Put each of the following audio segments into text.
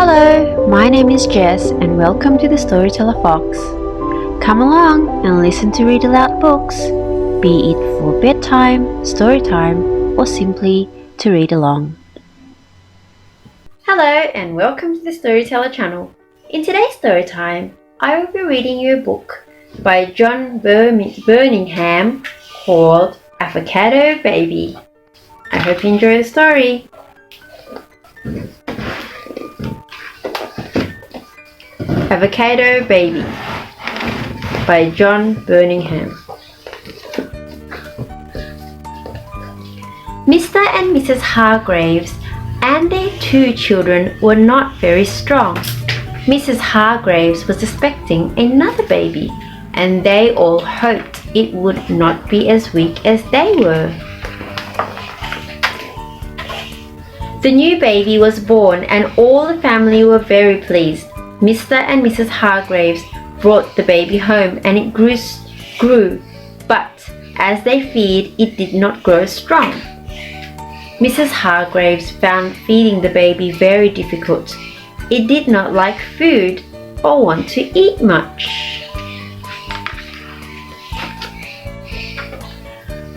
Hello, my name is Jess and welcome to the Storyteller Fox. Come along and listen to read aloud books, be it for bedtime, story time, or simply to read along. Hello and welcome to the Storyteller channel. In today's story time, I will be reading you a book by John Birmingham called Avocado Baby. I hope you enjoy the story. Avocado Baby by John Birmingham. Mr. and Mrs. Hargreaves and their two children were not very strong. Mrs. Hargreaves was expecting another baby, and they all hoped it would not be as weak as they were. The new baby was born and all the family were very pleased. Mr. and Mrs. Hargreaves brought the baby home and it grew, but as they feared, it did not grow strong. Mrs. Hargreaves found feeding the baby very difficult. It did not like food or want to eat much.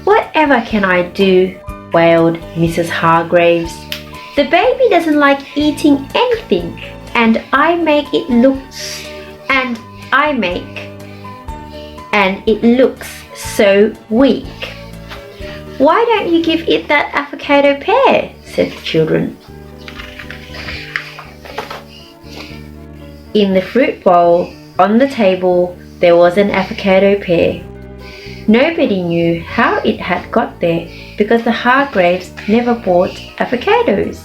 "Whatever can I do?" wailed Mrs. Hargreaves. "The baby doesn't like eating anything, and it looks so weak. Why don't you give it that avocado pear?" said the children. In the fruit bowl on the table there was an avocado pear. Nobody knew how it had got there because the Hargreaves never bought avocados.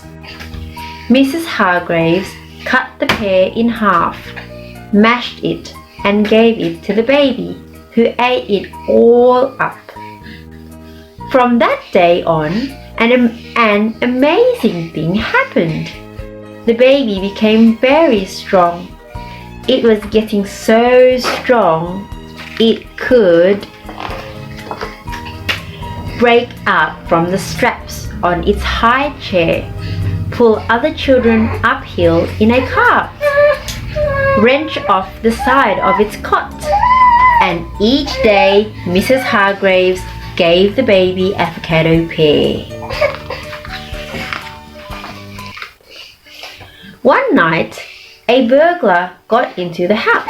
Mrs. Hargreaves cut the pear in half, mashed it, and gave it to the baby, who ate it all up. From that day on, an amazing thing happened. The baby became very strong. It was getting so strong it could break out from the straps on its high chair, pull other children uphill in a cart, wrench off the side of its cot, and each day Mrs. Hargreaves gave the baby avocado pear. One night, a burglar got into the house.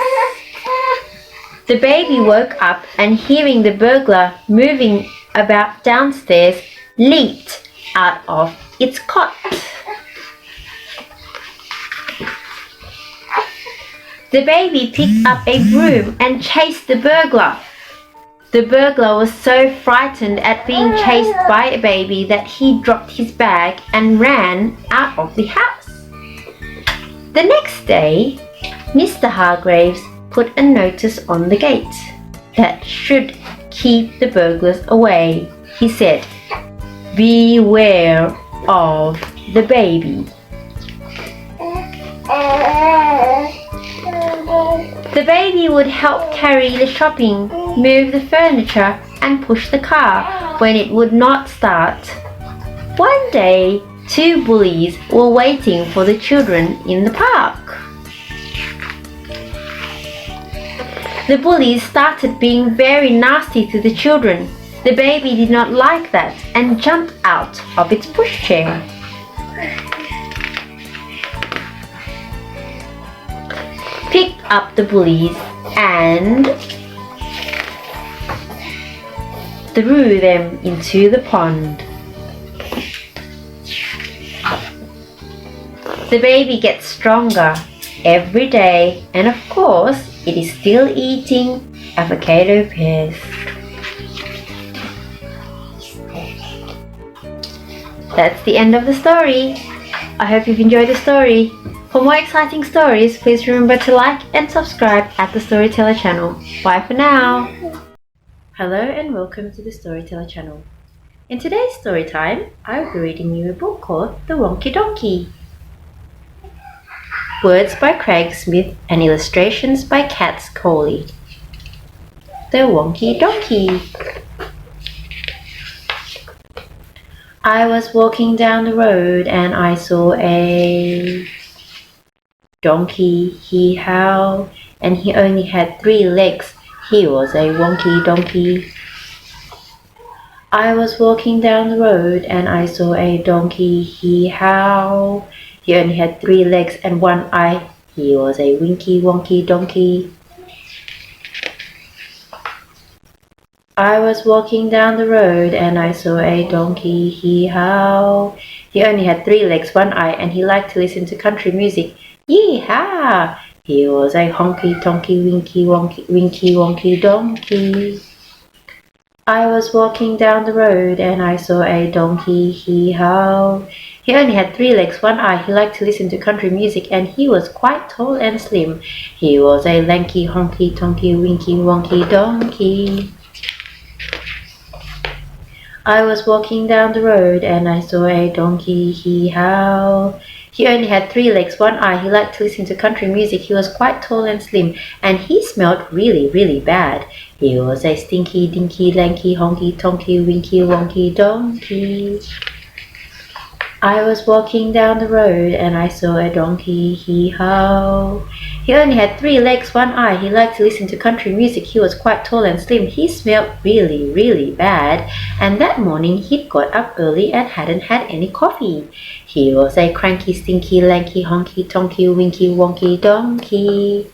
The baby woke up and hearing the burglar moving about downstairs, leaped out of its cot. The baby picked up a broom and chased the burglar. The burglar was so frightened at being chased by a baby that he dropped his bag and ran out of the house. The next day, Mr. Hargreaves put a notice on the gate that should keep the burglars away. He said, "Beware of the baby." The baby would help carry the shopping, move the furniture, and push the car when it would not start. One day, two bullies were waiting for the children in the park. The bullies started being very nasty to the children. The baby did not like that and jumped out of its pushchair. Picked up the bullies and threw them into the pond. The baby gets stronger every day, and of course, it is still eating avocado pears. That's the end of the story. I hope you've enjoyed the story. For more exciting stories, please remember to like and subscribe at the Storyteller channel. Bye for now. Hello and welcome to the Storyteller channel. In today's story time, I will be reading you a book called The Wonky Donkey. Words by Craig Smith and illustrations by Kat Coley. The Wonky Donkey. I was walking down the road and I saw a Donkey, he howled, and he only had 3 legs. He was a wonky donkey. I was walking down the road and I saw a donkey, he howled. He only had 3 legs and 1 eye. He was a winky wonky donkey. I was walking down the road and I saw a donkey, he howled. He only had 3 legs, 1 eye, and he liked to listen to country music. Yee-haw! He was a honky tonky winky wonky donkey. I was walking down the road and I saw a donkey, he howled. He only had 3 legs, 1 eye. He liked to listen to country music and he was quite tall and slim. He was a lanky honky tonky winky wonky donkey. I was walking down the road and I saw a donkey, he howled. He only had 3 legs, 1 eye. He liked to listen to country music. He was quite tall and slim, and he smelled really, really bad. He was a stinky, dinky, lanky, honky, tonky, winky, wonky donkey. I was walking down the road and I saw a donkey, he howled. He only had 3 legs, 1 eye. He liked to listen to country music. He was quite tall and slim. He smelled really, really bad. And that morning he'd got up early and hadn't had any coffee. He was a cranky, stinky, lanky, honky, tonky, winky, wonky donkey.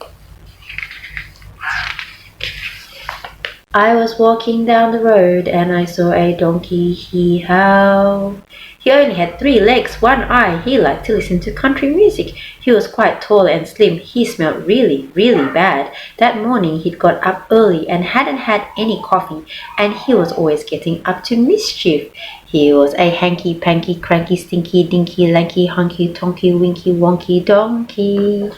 I was walking down the road and I saw a donkey, he howled. He only had 3 legs, 1 eye. He liked to listen to country music. He was quite tall and slim. He smelled really, really bad. That morning he'd got up early and hadn't had any coffee, and he was always getting up to mischief. He was a hanky, panky, cranky, stinky, dinky, lanky, honky, tonky, winky, wonky donkey.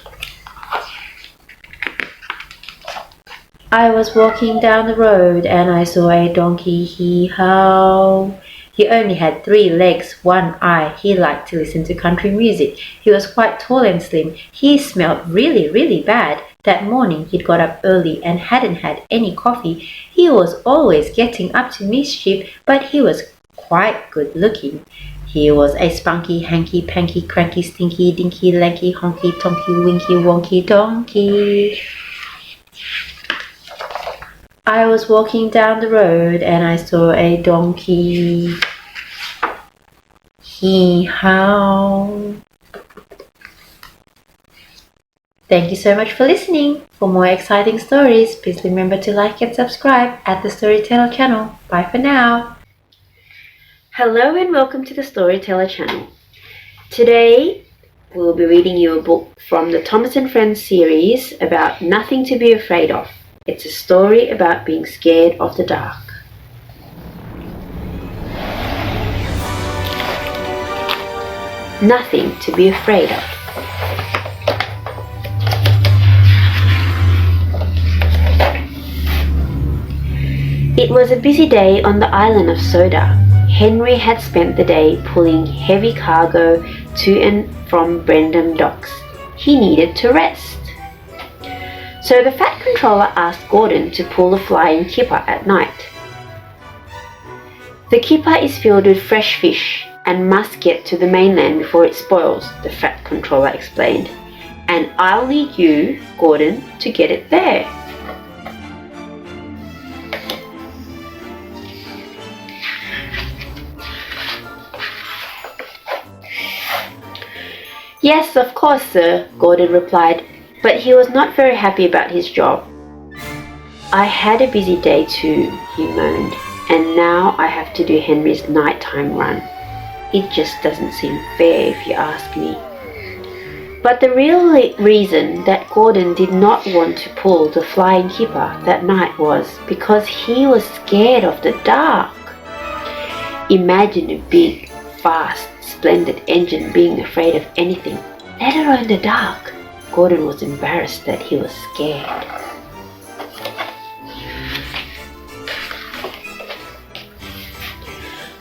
I was walking down the road and I saw a donkey, he howled. He only had 3 legs, 1 eye. He liked to listen to country music. He was quite tall and slim. He smelled really, really bad. That morning he'd got up early and hadn't had any coffee. He was always getting up to mischief, but he was quite good looking. He was a spunky, hanky, panky, cranky, stinky, dinky, lanky, honky, tonky, winky, wonky donkey. I was walking down the road and I saw a donkey, he howled. Thank you so much for listening. For more exciting stories, please remember to like and subscribe at the Storyteller channel. Bye for now. Hello and welcome to the Storyteller channel. Today we'll be reading you a book from the Thomas and Friends series about Nothing to be Afraid of. It's a story about being scared of the dark. Nothing to be afraid of. It was a busy day on the island of Soda. Henry had spent the day pulling heavy cargo to and from Brendam docks. He needed to rest. So the Fat Controller asked Gordon to pull the flying kipper at night. The kipper is filled with fresh fish and must get to the mainland before it spoils, the Fat Controller explained. And I'll lead you, Gordon, to get it there. Yes, of course, sir, Gordon replied. But he was not very happy about his job. I had a busy day too, he moaned, and now I have to do Henry's nighttime run. It just doesn't seem fair if you ask me. But the real reason that Gordon did not want to pull the flying kipper that night was because he was scared of the dark. Imagine a big, fast, splendid engine being afraid of anything, let alone the dark. Gordon was embarrassed that he was scared.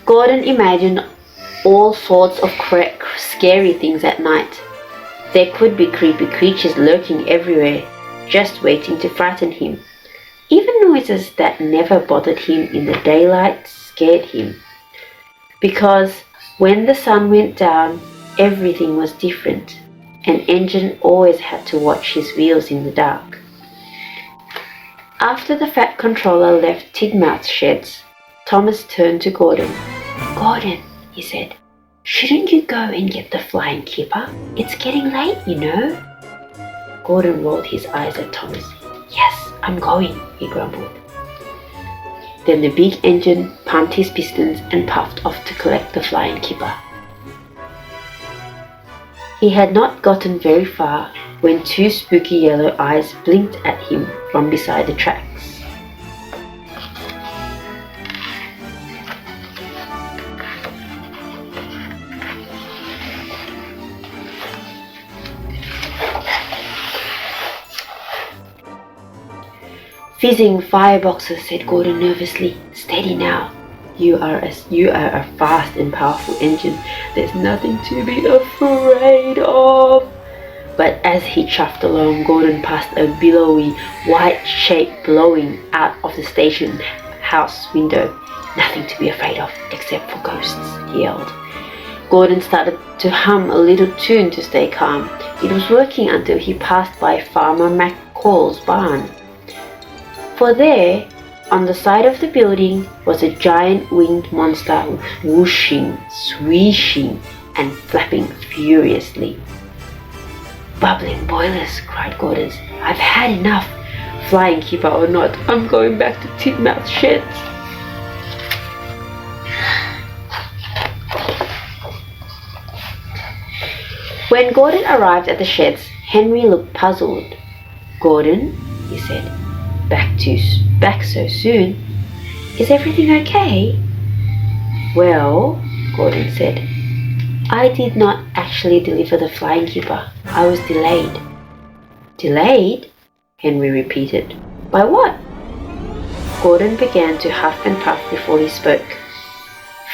Gordon imagined all sorts of scary things at night. There could be creepy creatures lurking everywhere, just waiting to frighten him. Even noises that never bothered him in the daylight scared him. Because when the sun went down, everything was different. An engine always had to watch his wheels in the dark. After the fat controller left Tidmouth's sheds, Thomas turned to Gordon. "Gordon," he said, "shouldn't you go and get the flying keeper? It's getting late, you know." Gordon rolled his eyes at Thomas. "Yes, I'm going," he grumbled. Then the big engine pumped his pistons and puffed off to collect the flying keeper. He had not gotten very far when two spooky yellow eyes blinked at him from beside the tracks. "Fizzing fireboxes," said Gordon nervously. "Steady now. You are a fast and powerful engine. There's nothing to be afraid of." But as he chuffed along, Gordon passed a billowy, white shape blowing out of the station house window. "Nothing to be afraid of, except for ghosts," he yelled. Gordon started to hum a little tune to stay calm. It was working until he passed by Farmer McCall's barn. For there, on the side of the building, was a giant winged monster whooshing, swishing, and flapping furiously. "Bubbling boilers," cried Gordon. "I've had enough. Flying keeper or not, I'm going back to Tidmouth's sheds." When Gordon arrived at the sheds, Henry looked puzzled. "Gordon," he said, back so soon. Is everything okay?" "Well," Gordon said, "I did not actually deliver the flying keeper. I was delayed." "Delayed?" Henry repeated. "By what?" Gordon began to huff and puff before he spoke.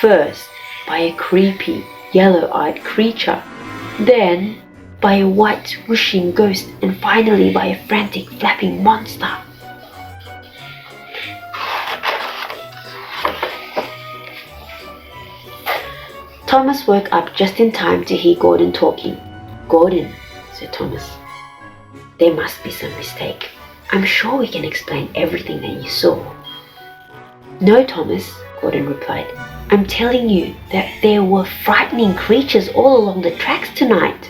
"First, by a creepy, yellow-eyed creature. Then, by a white, whooshing ghost. And finally by a frantic, flapping monster." Thomas woke up just in time to hear Gordon talking. "Gordon," said Thomas, "there must be some mistake. I'm sure we can explain everything that you saw." "No, Thomas," Gordon replied. "I'm telling you that there were frightening creatures all along the tracks tonight."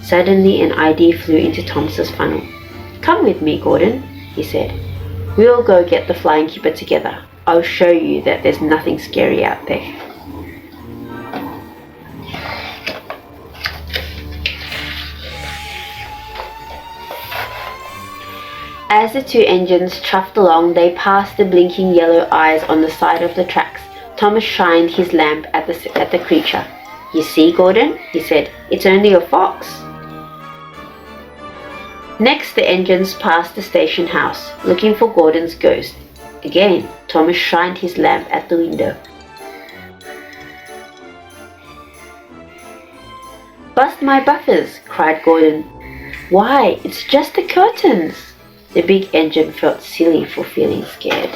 Suddenly an idea flew into Thomas's funnel. "Come with me, Gordon," he said. "We'll go get the flying keeper together. I'll show you that there's nothing scary out there." As the two engines chuffed along, they passed the blinking yellow eyes on the side of the tracks. Thomas shined his lamp at the creature. "You see, Gordon," he said, "it's only a fox." Next, the engines passed the station house, looking for Gordon's ghost. Again, Thomas shined his lamp at the window. "Bust my buffers," cried Gordon. "Why, it's just the curtains." The big engine felt silly for feeling scared.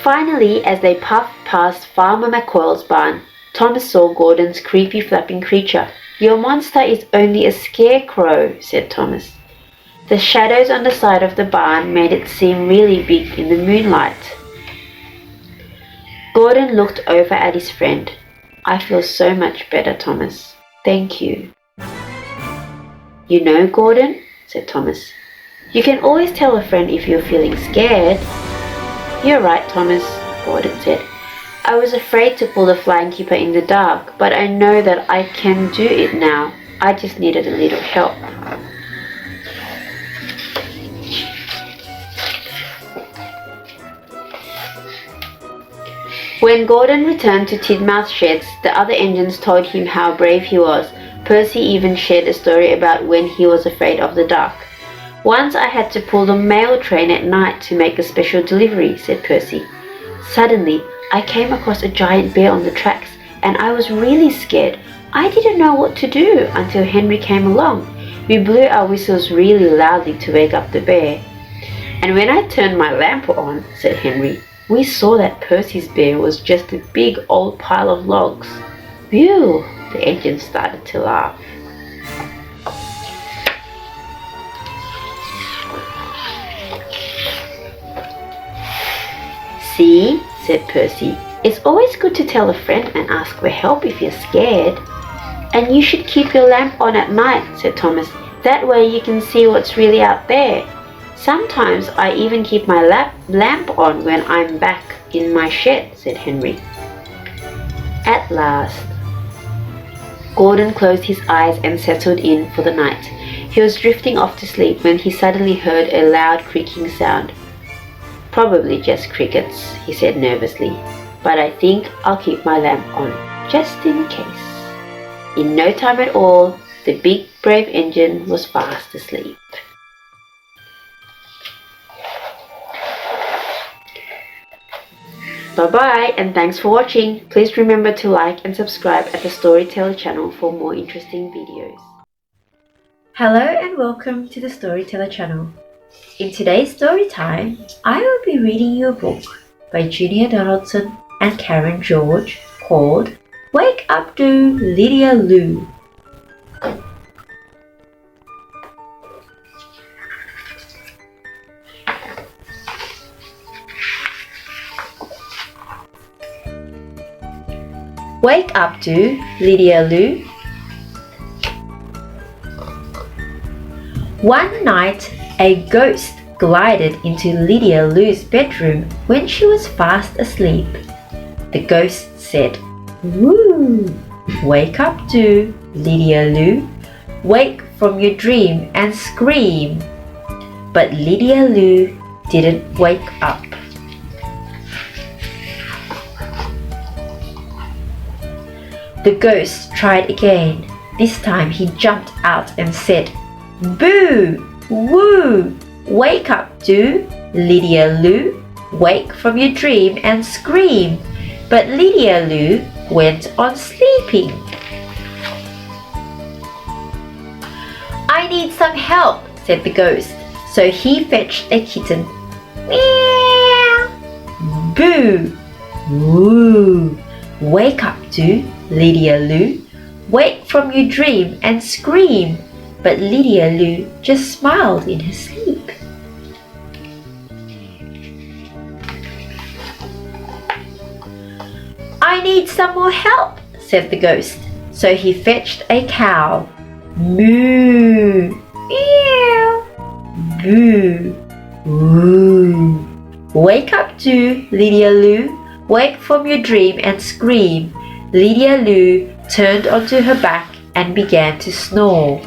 Finally, as they puffed past Farmer McCoy's barn, Thomas saw Gordon's creepy flapping creature. "Your monster is only a scarecrow," said Thomas. The shadows on the side of the barn made it seem really big in the moonlight. Gordon looked over at his friend. "I feel so much better, Thomas. Thank you." "You know, Gordon," said Thomas, "you can always tell a friend if you're feeling scared." "You're right, Thomas," Gordon said. "I was afraid to pull the flying keeper in the dark, but I know that I can do it now. I just needed a little help." When Gordon returned to Tidmouth's sheds, the other engines told him how brave he was. Percy even shared a story about when he was afraid of the dark. "Once I had to pull the mail train at night to make a special delivery," said Percy. "Suddenly, I came across a giant bear on the tracks, and I was really scared. I didn't know what to do until Henry came along. We blew our whistles really loudly to wake up the bear. And when I turned my lamp on," said Henry, We saw that Percy's bear was just a big old pile of logs. Phew, the engine started to laugh. See, said Percy, it's always good to tell a friend and ask for help if you're scared. And you should keep your lamp on at night, said Thomas. That way you can see what's really out there. Sometimes I even keep my lamp on when I'm back in my shed, said Henry. At last, Gordon closed his eyes and settled in for the night. He was drifting off to sleep when he suddenly heard a loud creaking sound. Probably just crickets, he said nervously, but I think I'll keep my lamp on, just in case. In no time at all, the big brave engine was fast asleep. Bye-bye and thanks for watching. Please remember to like and subscribe at the Storyteller channel for more interesting videos. Hello and welcome to the Storyteller channel. In today's story time, I will be reading you a book by Julia Donaldson and Karen George called Wake Up to Lydia Lou. Wake Up to Lydia Lou. One night, a ghost glided into Lydia Lou's bedroom when she was fast asleep. The ghost said, "Woo! Wake up to Lydia Lou. Wake from your dream and scream." But Lydia Lou didn't wake up. The ghost tried again. This time he jumped out and said, "Boo! Woo! Wake up to Lydia Lou. Wake from your dream and scream." But Lydia Lou went on sleeping. "I need some help," said the ghost. So he fetched a kitten. Meow! Boo! Woo! Wake up to Lydia Lou. Wake from your dream and scream. But Lydia Lou just smiled in her sleep. "I need some more help," said the ghost. So he fetched a cow. Moo! Meow! Boo! Woo! Wake up to Lydia Lou. Wake from your dream and scream. Lydia Lou turned onto her back and began to snore.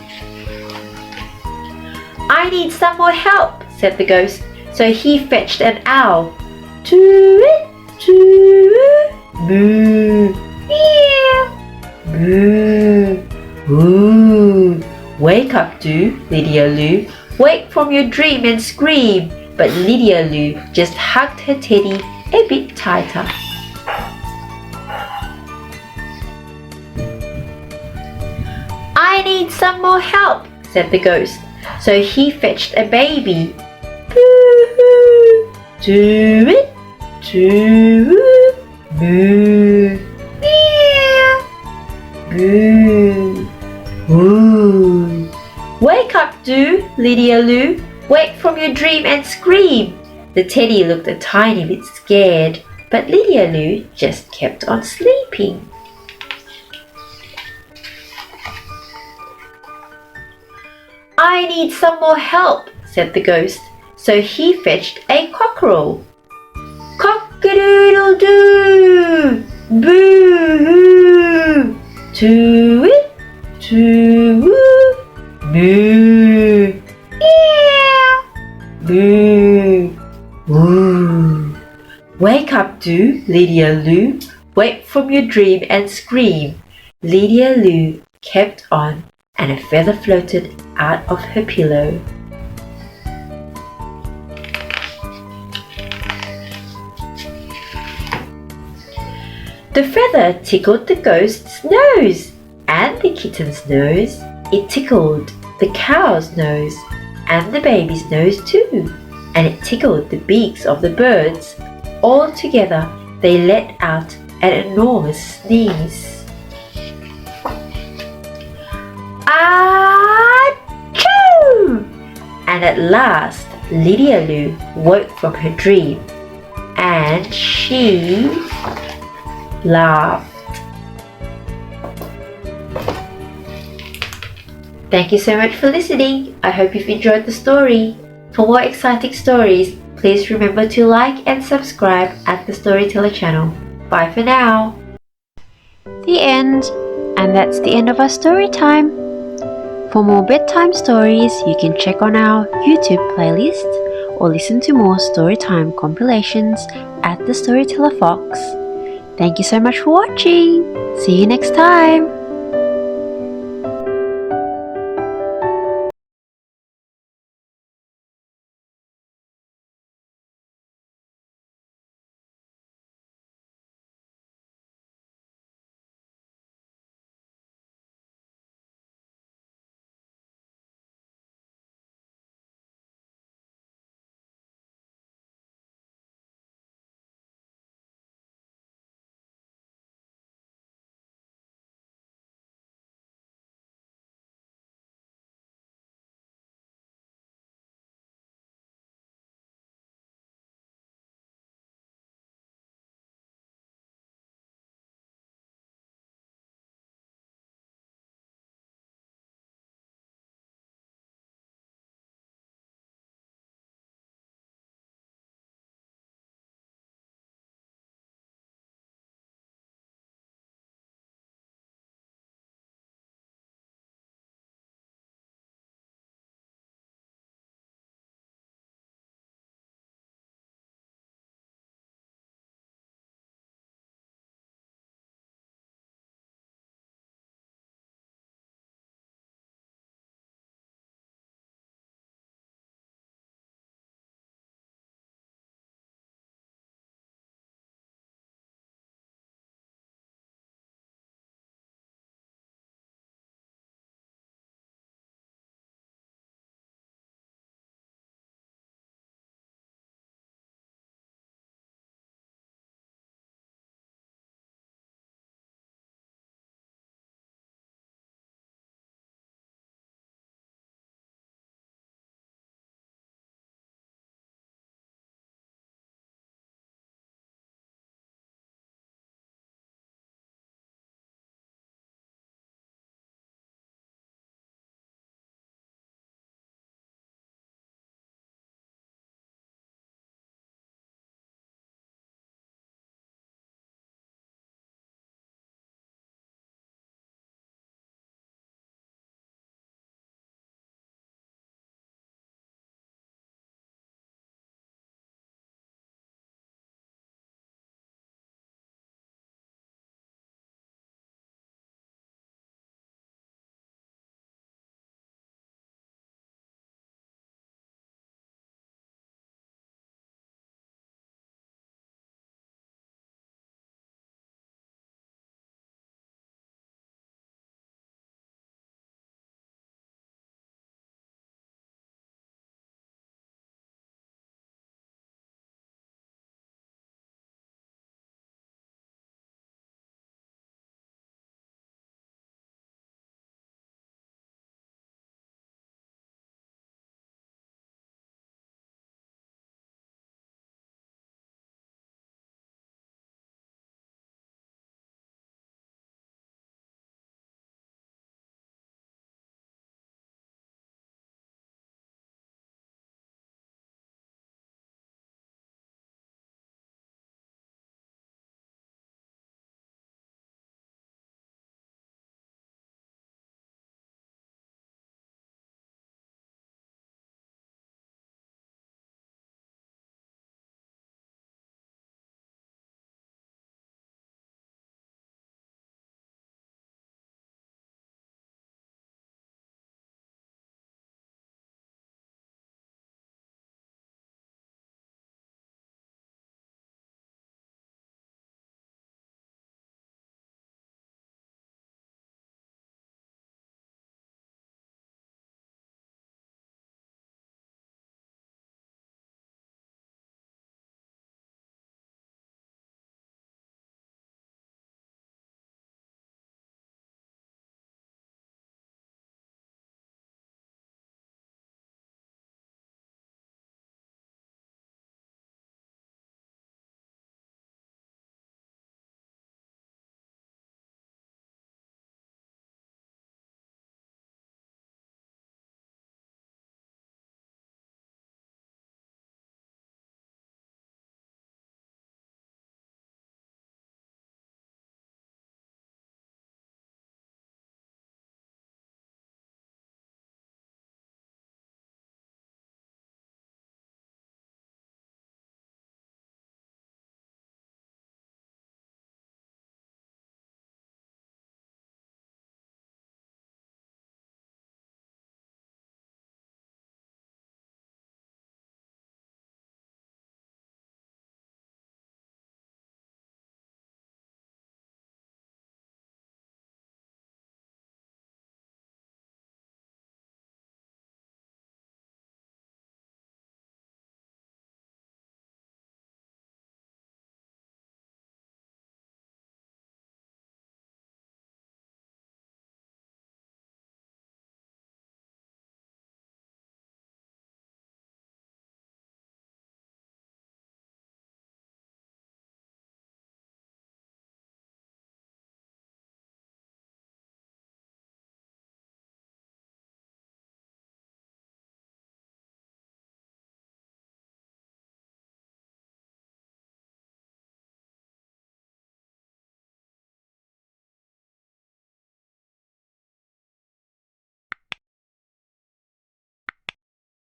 "I need some more help," said the ghost. So he fetched an owl. Toot! Toot! Moo! Meow! Moo! Woo! Wake up to Lydia Lou. Wake from your dream and scream. But Lydia Lou just hugged her teddy a bit tighter. "I need some more help," said the ghost. So he fetched a baby. Boo-hoo! Toot! Toot! Moo! Meow! Boo! Woo! Wake up to Lydia Lou. Wake from your dream and scream. The teddy looked a tiny bit scared, but Lydia Lou just kept on sleeping. "I need some more help," said the ghost. So he fetched a cockerel. Cock-a-doodle-doo! Boo-hoo! Toot! Toot! Moo! Meow! Boo! Woo! Wake up to Lydia Lou. Wake from your dream and scream. Lydia Lou kept on, and a feather floated out of her pillow. The feather tickled the ghost's nose, and the kitten's nose. It tickled the cow's nose, and the baby's nose too. And it tickled the beaks of the birds, All together, they let out an enormous sneeze. Achoo! And at last, Lydia Lou woke from her dream, and she laughed. Thank you so much for listening. I hope you've enjoyed the story. For more exciting stories, please remember to like and subscribe at the Storyteller channel. Bye for now. The end. And that's the end of our story time. For more bedtime stories, you can check on our YouTube playlist or listen to more Storytime compilations at the Storyteller Fox. Thank you so much for watching. See you next time.